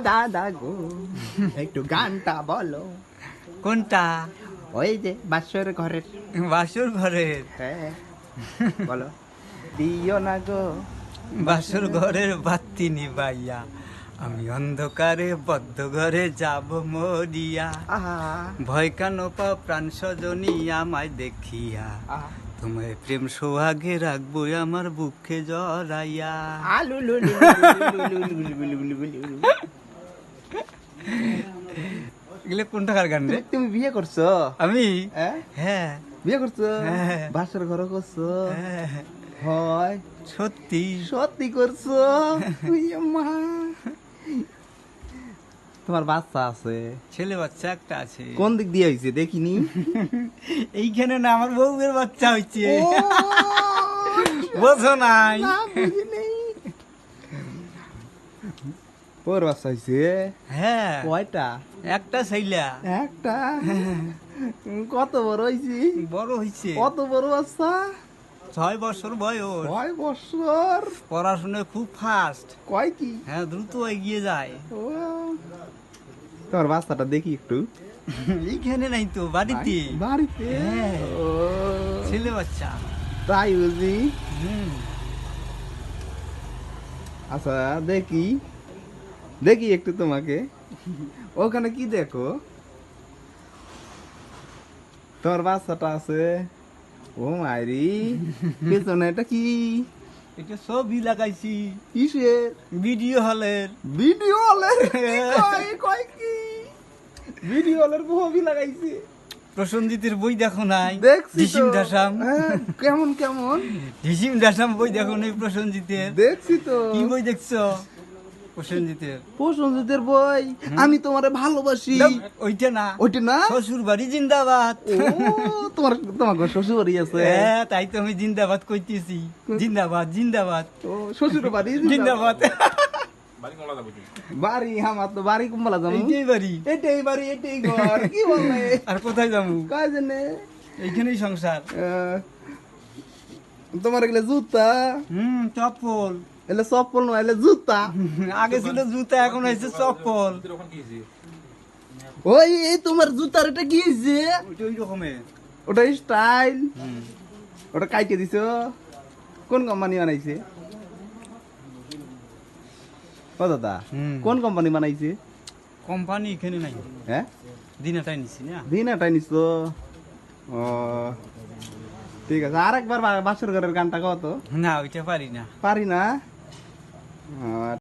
দাদা গো একটু গানটা বলো। কোনটা? ওই যে বাসর ঘরের। বাসর ঘরের? হ্যাঁ বলো। দিও না গো বাসর ঘরের বাতি নিবাইয়া আমি অন্ধকারে বদ্ধ ঘরে যাব মরিয়া। আহা ভয় কেন পাও প্রাণ সজনী আমায় দেখিয়া, আহা তোমায় প্রেম সোহাগে রাখবো আমার বুকে জড়াইয়া। আলু লু লু লু। এগুলো কোন টাকার গান রে? তুমি বিয়ে করছো? আমি? হ্যাঁ হ্যাঁ বিয়ে করছো? হ্যাঁ। বাসর ঘর করছো? হ্যাঁ, হয় সত্যি। সত্যি করছো? ইয়ে মা। তোমার বাচ্চা আছে? ছেলে বাচ্চা একটা আছে। কোন দিক দিয়ে হয়েছে দেখিনি? এইখানে না, আমার বউয়ের বাচ্চা হয়েছে। ও, বোঝো নাই? না, বুঝি নাই। ওর বাচ্চা হয়েছে? হ্যাঁ, কয়টা? একটা ছেলে। একটা? কত বড় হয়েছি? বড় হয়েছে, কত বড় বাচ্চা? 6 বছর বয়স। 6 বছর? পড়াশোনায় খুব ফাস্ট। কয় কি? হ্যাঁ, দ্রুত এগিয়ে যায়। ও, তোমার বাচ্চাটা দেখি একটু। এইখানে নাই তো, বাড়িতে। বাড়িতে? হ্যাঁ। ও, ছেলে বাচ্চা। তাই বুঝি। হুম। আচ্ছা দেখি দেখি একটু তোমাকে। ওখানে কি দেখো? তোমার বাচ্চাটা আছে। ও মাইরি, পেছনে এটা কি? এটা ছবি লাগাইছি কিসের? ভিডিও হলের। ভিডিও হলের? কয় কি ভিডিও হলের ছবি লাগাইছে? প্রসেনজিতের বই দেখো নাই? দেখছি তো। ঢিসিম ঢাসাম। হ্যাঁ, কেমন কেমন? ঢিসিম ঢাসাম বই দেখো নাই প্রসেনজিতের? দেখছি তো। কি বই দেখছো প্রসেনজিতের? প্রসেনজিতের বই আমি তোমারে ভালোবাসি। ওইটা না, ওইটা না? শ্বশুর বাড়ি জিন্দাবাদ। ও, তোমার শ্বশুর বাড়ি আছে? হ্যাঁ, তাই তো আমি জিন্দাবাদ কইতেছি। জিন্দাবাদ জিন্দাবাদ ও, শ্বশুর বাড়ি জিন্দাবাদ। বাড়ি আমার তো বাড়ি কুম্বলা যাবো। এইটাই বাড়ি। এটাই বাড়ি এটাই ঘর কি বলে? আর কোথায় যাবো? কাজ নেই। এইখানেই সংসার। তোমার এগুলো জুতা? চপ্পল। এলে চপ্পল নয়, এলে জুতা। আগে ছিল জুতা, এখন হয়েছে চপ্পল। ওই এই তোমার জুতার এটা কি হয়েছে? ওইটা ওই রকমের। ওটা স্টাইল। ওটা কাইটে দিছো? কোন কোম্পানি বানাইছে? ও দাদা, কোন কোম্পানি বানাইছে? কোম্পানি এখানে নাই। হ্যাঁ, দিনাটাই নিছি না। দিনাটাই নিছো? ও ঠিক আছে, আরেকবার বাসর ঘরের গানটা কত? না, ওইটা পারি না। পারি না।